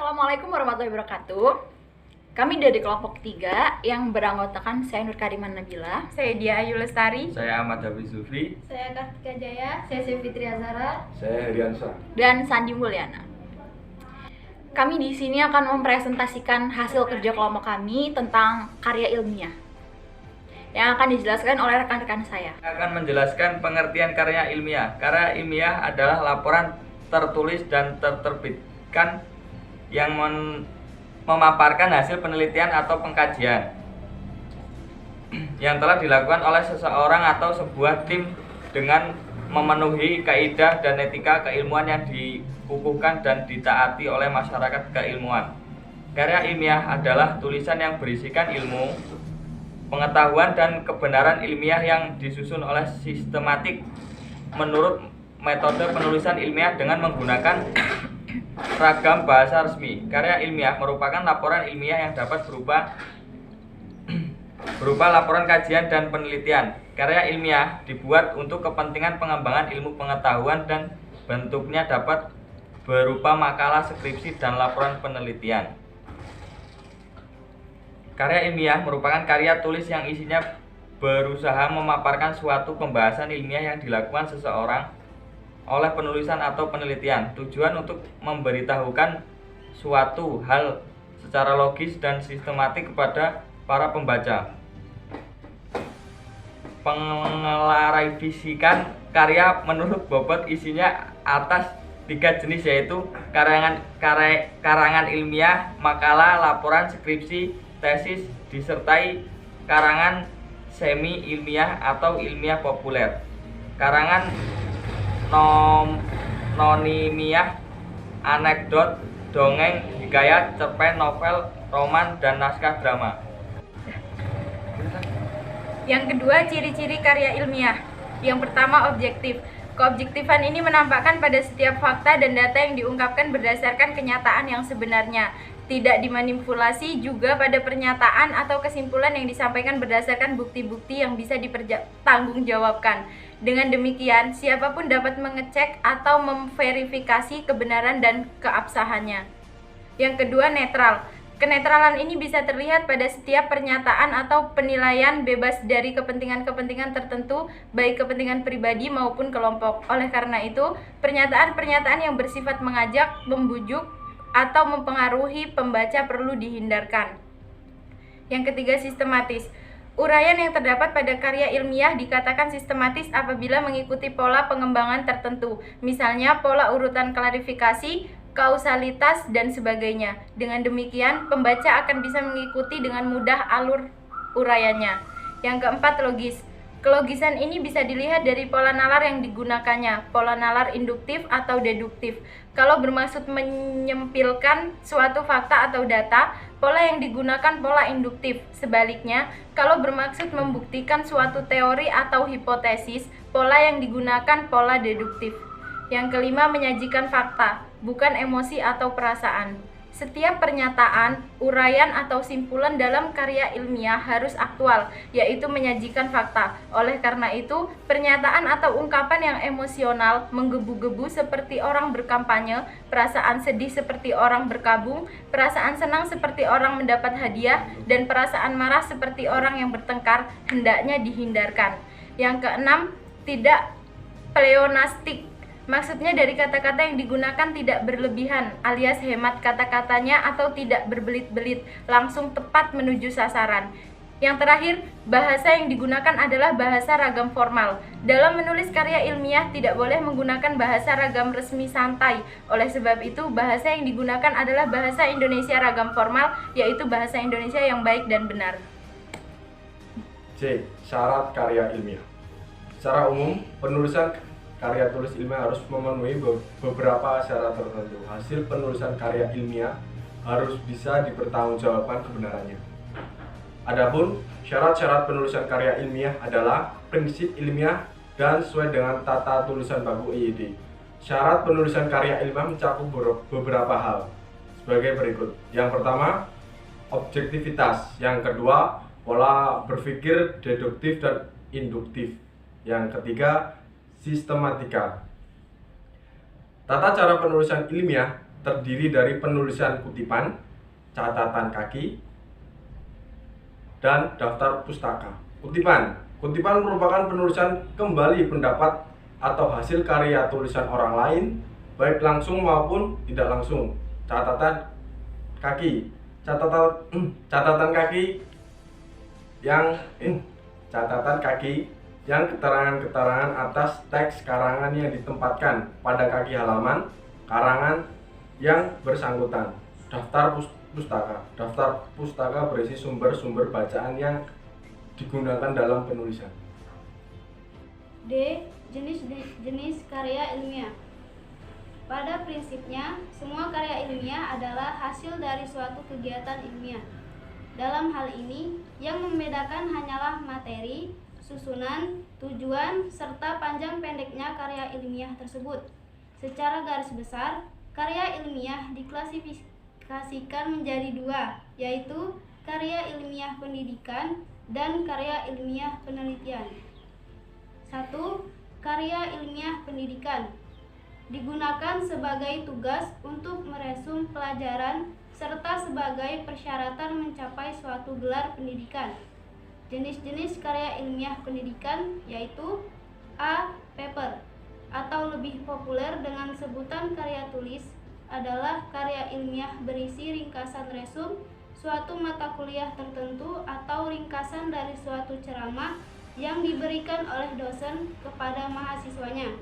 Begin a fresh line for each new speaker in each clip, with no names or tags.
Assalamualaikum warahmatullahi wabarakatuh. Kami dari kelompok 3 yang beranggotakan saya Nur Kariman Nabila,
Saya Dia Ayu Lestari,
Saya Ahmad Hafiz Zulfi,
Saya Kartika Jaya, saya Fitri Azhara,
Saya Heriansa.
dan Sandi Mulyana. Kami di sini akan mempresentasikan hasil kerja kelompok kami tentang karya ilmiah yang akan dijelaskan oleh rekan-rekan saya.
Saya akan menjelaskan pengertian karya ilmiah. Karya ilmiah adalah laporan tertulis dan terterbitkan yang memaparkan hasil penelitian atau pengkajian yang telah dilakukan oleh seseorang atau sebuah tim dengan memenuhi kaidah dan etika keilmuan yang dikukuhkan dan ditaati oleh masyarakat keilmuan. Karya ilmiah adalah tulisan yang berisikan ilmu, pengetahuan dan kebenaran ilmiah yang disusun oleh sistematik menurut metode penulisan ilmiah dengan menggunakan ragam bahasa resmi. Karya ilmiah merupakan laporan ilmiah yang dapat berupa laporan kajian dan penelitian. Karya ilmiah dibuat untuk kepentingan pengembangan ilmu pengetahuan dan bentuknya dapat berupa makalah, skripsi, dan laporan penelitian. Karya ilmiah merupakan karya tulis yang isinya berusaha memaparkan suatu pembahasan ilmiah yang dilakukan seseorang oleh penulisan atau penelitian. Tujuan untuk memberitahukan suatu hal secara logis dan sistematik kepada para pembaca. Pengklarifikasikan karya menurut bobot isinya atas 3 jenis, yaitu karangan ilmiah, makalah, laporan, skripsi, tesis, disertai karangan semi ilmiah atau ilmiah populer. Karangan nonimiah, anekdot, dongeng, hikayat, cerpen, novel, roman, dan naskah drama.
Yang kedua, ciri-ciri karya ilmiah. Yang pertama, objektif. Keobjektifan ini menampakkan pada setiap fakta dan data yang diungkapkan berdasarkan kenyataan yang sebenarnya, tidak dimanipulasi, juga pada pernyataan atau kesimpulan yang disampaikan berdasarkan bukti-bukti yang bisa dipertanggungjawabkan. Dengan demikian, siapapun dapat mengecek atau memverifikasi kebenaran dan keabsahannya. Yang kedua, netral. Kenetralan ini bisa terlihat pada setiap pernyataan atau penilaian bebas dari kepentingan-kepentingan tertentu, baik kepentingan pribadi maupun kelompok. Oleh karena itu, pernyataan-pernyataan yang bersifat mengajak, membujuk, atau mempengaruhi pembaca perlu dihindarkan. Yang ketiga, sistematis. Uraian yang terdapat pada karya ilmiah dikatakan sistematis apabila mengikuti pola pengembangan tertentu, misalnya pola urutan klarifikasi, kausalitas, dan sebagainya. Dengan demikian, pembaca akan bisa mengikuti dengan mudah alur uraiannya. Yang keempat, logis. Kelogisan ini bisa dilihat dari pola nalar yang digunakannya, pola nalar induktif atau deduktif. Kalau bermaksud menyempilkan suatu fakta atau data, pola yang digunakan pola induktif. Sebaliknya, kalau bermaksud membuktikan suatu teori atau hipotesis, pola yang digunakan pola deduktif. Yang kelima, menyajikan fakta, bukan emosi atau perasaan. Setiap pernyataan, uraian, atau simpulan dalam karya ilmiah harus aktual, yaitu menyajikan fakta. Oleh karena itu, pernyataan atau ungkapan yang emosional, menggebu-gebu seperti orang berkampanye, perasaan sedih seperti orang berkabung, perasaan senang seperti orang mendapat hadiah, dan perasaan marah seperti orang yang bertengkar, hendaknya dihindarkan. Yang keenam, tidak pleonastik. Maksudnya dari kata-kata yang digunakan tidak berlebihan, alias hemat kata-katanya atau tidak berbelit-belit, langsung tepat menuju sasaran. Yang terakhir, bahasa yang digunakan adalah bahasa ragam formal. Dalam menulis karya ilmiah tidak boleh menggunakan bahasa ragam resmi santai. Oleh sebab itu, bahasa yang digunakan adalah bahasa Indonesia ragam formal, yaitu bahasa Indonesia yang baik dan benar.
C. Syarat karya ilmiah. Secara umum, penulisan karya tulis ilmiah harus memenuhi beberapa syarat tertentu. Hasil penulisan karya ilmiah harus bisa dipertanggungjawabkan kebenarannya. Adapun syarat-syarat penulisan karya ilmiah adalah prinsip ilmiah dan sesuai dengan tata tulisan baku IED. Syarat penulisan karya ilmiah mencakup beberapa hal sebagai berikut. Yang pertama, objektivitas. Yang kedua, pola berpikir deduktif dan induktif. Yang ketiga, sistematika. Tata cara penulisan ilmiah terdiri dari penulisan kutipan, catatan kaki, dan daftar pustaka. Kutipan merupakan penulisan kembali pendapat atau hasil karya tulisan orang lain, baik langsung maupun tidak langsung. Catatan kaki yang keterangan-keterangan atas teks karangan yang ditempatkan pada kaki halaman karangan yang bersangkutan. Daftar pustaka berisi sumber-sumber bacaan yang digunakan dalam penulisan.
D. Jenis karya ilmiah. Pada prinsipnya, semua karya ilmiah adalah hasil dari suatu kegiatan ilmiah. Dalam hal ini, yang membedakan hanyalah materi, susunan, tujuan, serta panjang pendeknya karya ilmiah tersebut. Secara garis besar, karya ilmiah diklasifikasikan menjadi dua, yaitu karya ilmiah pendidikan dan karya ilmiah penelitian. 1. Karya ilmiah pendidikan digunakan sebagai tugas untuk meresum pelajaran serta sebagai persyaratan mencapai suatu gelar pendidikan. Jenis-jenis karya ilmiah pendidikan yaitu A. Paper atau lebih populer dengan sebutan karya tulis adalah karya ilmiah berisi ringkasan resum suatu mata kuliah tertentu atau ringkasan dari suatu ceramah yang diberikan oleh dosen kepada mahasiswanya.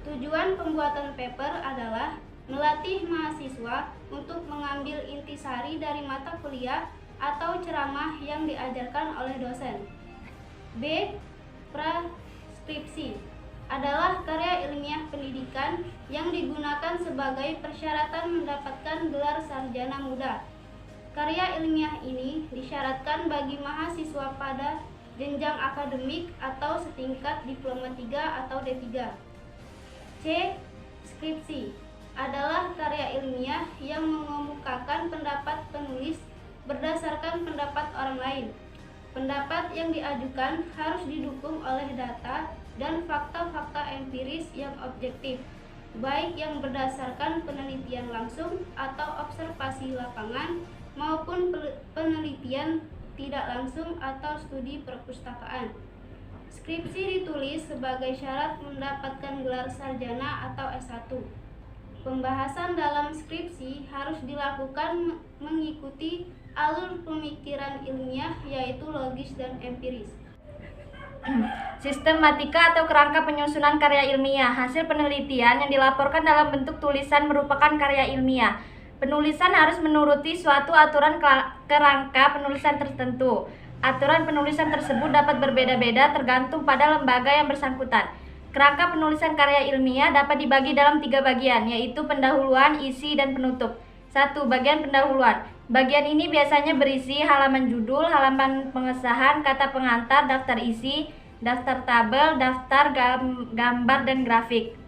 Tujuan pembuatan paper adalah melatih mahasiswa untuk mengambil intisari dari mata kuliah atau ceramah yang diajarkan oleh dosen. B. Praskripsi adalah karya ilmiah pendidikan yang digunakan sebagai persyaratan mendapatkan gelar sarjana muda. Karya ilmiah ini disyaratkan bagi mahasiswa pada jenjang akademik atau setingkat diploma 3 atau D3. C. Skripsi adalah karya ilmiah yang mengemukakan pendapat penulis berdasarkan pendapat orang lain. Pendapat yang diajukan harus didukung oleh data dan fakta-fakta empiris yang objektif, baik yang berdasarkan penelitian langsung atau observasi lapangan maupun penelitian tidak langsung atau studi perpustakaan. Skripsi ditulis sebagai syarat mendapatkan gelar sarjana atau S1. Pembahasan dalam skripsi harus dilakukan mengikuti alur pemikiran ilmiah yaitu logis dan empiris.
Sistematika atau kerangka penyusunan karya ilmiah. Hasil penelitian yang dilaporkan dalam bentuk tulisan merupakan karya ilmiah. Penulisan harus menuruti suatu aturan kerangka penulisan tertentu. Aturan penulisan tersebut dapat berbeda-beda tergantung pada lembaga yang bersangkutan. Kerangka penulisan karya ilmiah dapat dibagi dalam 3 bagian, yaitu pendahuluan, isi, dan penutup. 1. Bagian pendahuluan. Bagian ini biasanya berisi halaman judul, halaman pengesahan, kata pengantar, daftar isi, daftar tabel, daftar gambar, dan grafik.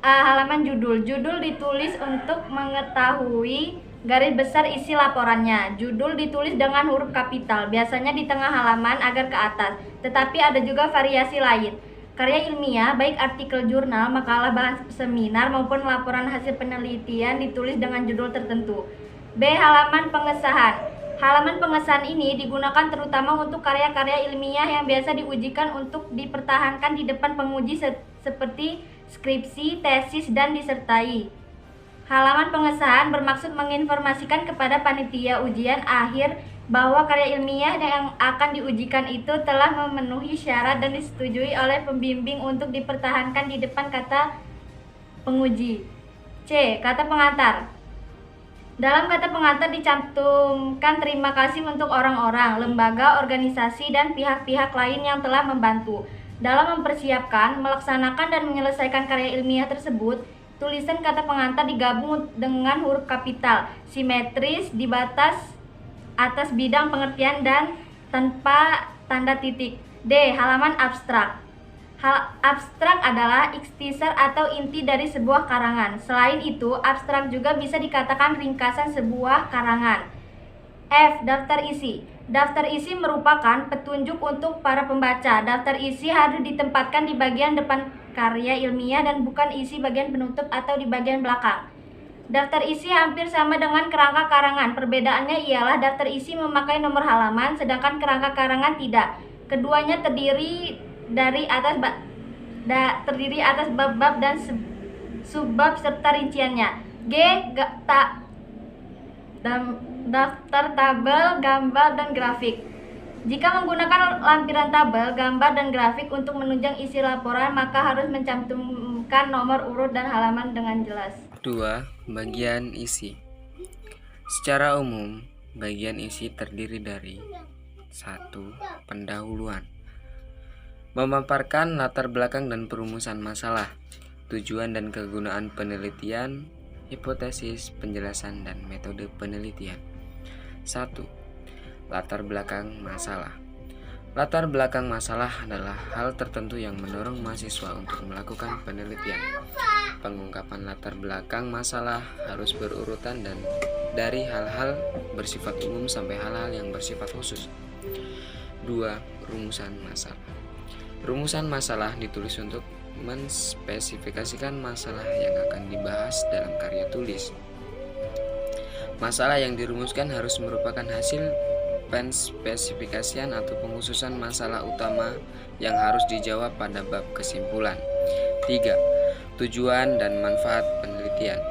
Halaman judul. Judul ditulis untuk mengetahui garis besar isi laporannya. Judul ditulis dengan huruf kapital, biasanya di tengah halaman agar ke atas, tetapi ada juga variasi lain. Karya ilmiah, baik artikel jurnal, makalah bahan seminar, maupun laporan hasil penelitian ditulis dengan judul tertentu. B. Halaman pengesahan. Halaman pengesahan ini digunakan terutama untuk karya-karya ilmiah yang biasa diujikan untuk dipertahankan di depan penguji seperti skripsi, tesis, dan disertai. Halaman pengesahan bermaksud menginformasikan kepada panitia ujian akhir bahwa karya ilmiah yang akan diujikan itu telah memenuhi syarat dan disetujui oleh pembimbing untuk dipertahankan di depan kata penguji. C. Kata pengantar. Dalam kata pengantar dicantumkan terima kasih untuk orang-orang, lembaga, organisasi, dan pihak-pihak lain yang telah membantu dalam mempersiapkan, melaksanakan, dan menyelesaikan karya ilmiah tersebut. Tulisan kata pengantar digabung dengan huruf kapital, simetris, di batas atas bidang pengertian dan tanpa tanda titik. D. Halaman abstrak. Abstrak adalah ikhtisar atau inti dari sebuah karangan. Selain itu, abstrak juga bisa dikatakan ringkasan sebuah karangan. F. Daftar isi. Daftar isi merupakan petunjuk untuk para pembaca. Daftar isi harus ditempatkan di bagian depan karya ilmiah dan bukan isi bagian penutup atau di bagian belakang. Daftar isi hampir sama dengan kerangka karangan. Perbedaannya ialah daftar isi memakai nomor halaman, sedangkan kerangka karangan tidak. Keduanya terdiri atas bab-bab dan subbab serta rinciannya. Daftar tabel, gambar, dan grafik. Jika menggunakan lampiran tabel, gambar, dan grafik untuk menunjang isi laporan, maka harus mencantumkan nomor urut dan halaman dengan jelas.
2. Bagian isi. Secara umum, bagian isi terdiri dari 1. Pendahuluan, memaparkan latar belakang dan perumusan masalah, tujuan dan kegunaan penelitian, hipotesis, penjelasan, dan metode penelitian. 1. Latar belakang masalah. Latar belakang masalah adalah hal tertentu yang mendorong mahasiswa untuk melakukan penelitian. Pengungkapan latar belakang masalah harus berurutan dan dari hal-hal bersifat umum sampai hal-hal yang bersifat khusus. 2. Rumusan masalah. Rumusan masalah ditulis untuk menspesifikasikan masalah yang akan dibahas dalam karya tulis. Masalah yang dirumuskan harus merupakan hasil penspesifikasian atau pengkhususan masalah utama yang harus dijawab pada bab kesimpulan. 3. Tujuan dan manfaat penelitian.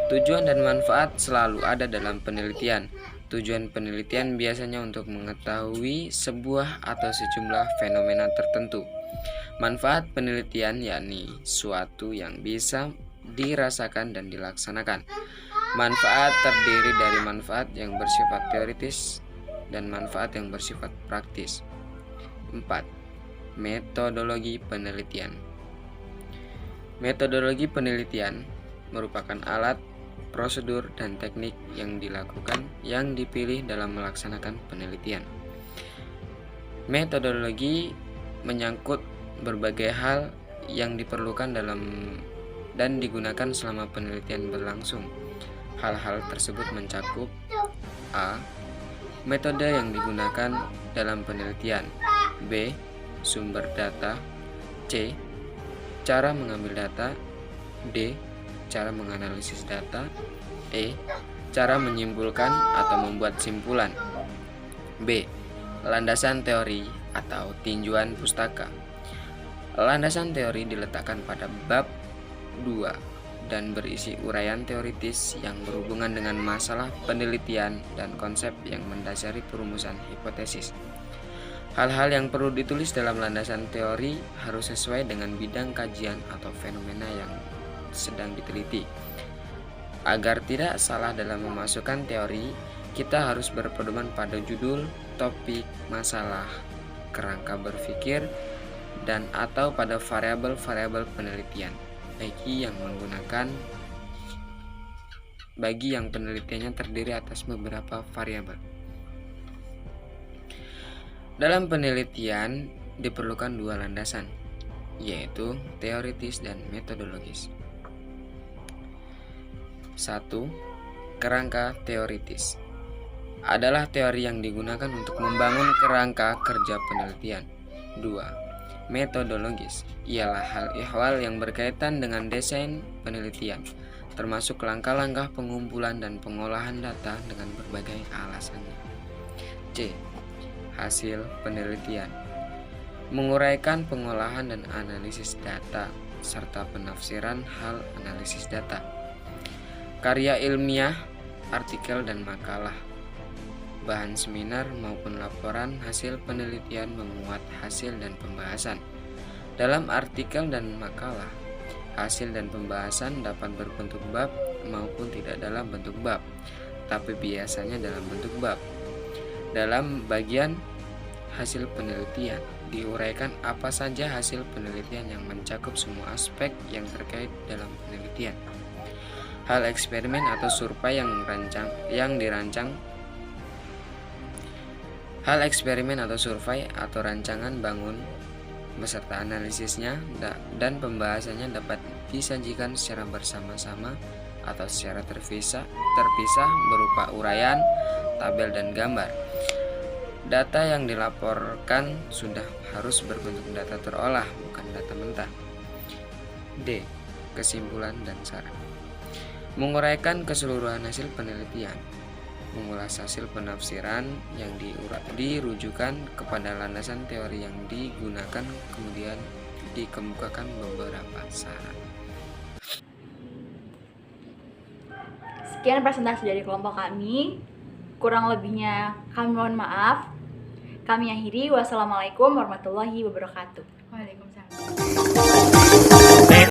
Tujuan dan manfaat selalu ada dalam penelitian. Tujuan penelitian biasanya untuk mengetahui sebuah atau sejumlah fenomena tertentu. Manfaat penelitian yakni suatu yang bisa dirasakan dan dilaksanakan. Manfaat terdiri dari manfaat yang bersifat teoritis dan manfaat yang bersifat praktis. 4. Metodologi penelitian. Metodologi penelitian merupakan alat, prosedur, dan teknik yang dipilih dalam melaksanakan penelitian. Metodologi menyangkut berbagai hal yang diperlukan dan digunakan selama penelitian berlangsung. Hal-hal tersebut mencakup A. Metode yang digunakan dalam penelitian. B. Sumber data. C. Cara mengambil data. D. Cara menganalisis data. E. Cara menyimpulkan atau membuat simpulan. B. Landasan teori atau tinjuan pustaka. Landasan teori diletakkan pada bab 2 dan berisi uraian teoritis yang berhubungan dengan masalah penelitian dan konsep yang mendasari perumusan hipotesis. Hal-hal yang perlu ditulis dalam landasan teori harus sesuai dengan bidang kajian atau fenomena yang sedang diteliti. Agar tidak salah dalam memasukkan teori, kita harus berpedoman pada judul, topik, masalah, kerangka berpikir, dan atau pada variabel-variabel penelitian. Bagi yang penelitiannya terdiri atas beberapa variabel. Dalam penelitian diperlukan dua landasan, yaitu teoritis dan metodologis. 1. Kerangka teoritis adalah teori yang digunakan untuk membangun kerangka kerja penelitian. 2. Metodologis ialah hal ihwal yang berkaitan dengan desain penelitian, termasuk langkah-langkah pengumpulan dan pengolahan data dengan berbagai alasannya. C. Hasil penelitian menguraikan pengolahan dan analisis data serta penafsiran hal analisis data. Karya ilmiah, artikel dan makalah, bahan seminar maupun laporan hasil penelitian memuat hasil dan pembahasan. Dalam artikel dan makalah, hasil dan pembahasan dapat berbentuk bab maupun tidak dalam bentuk bab, tapi biasanya dalam bentuk bab. Dalam bagian hasil penelitian diuraikan apa saja hasil penelitian yang mencakup semua aspek yang terkait dalam penelitian. Hal eksperimen atau survei Hal eksperimen atau survei atau rancangan bangun beserta analisisnya dan pembahasannya dapat disajikan secara bersama-sama atau secara terpisah berupa uraian, tabel, dan gambar. Data yang dilaporkan sudah harus berbentuk data terolah, bukan data mentah. D. Kesimpulan dan saran. Menguraikan keseluruhan hasil penelitian. Mengulas hasil penafsiran yang dirujukan kepada landasan teori yang digunakan, kemudian dikemukakan beberapa saran.
Sekian presentasi dari kelompok kami. Kurang lebihnya kami mohon maaf. Kami akhiri. Wassalamualaikum warahmatullahi wabarakatuh.
Waalaikumsalam.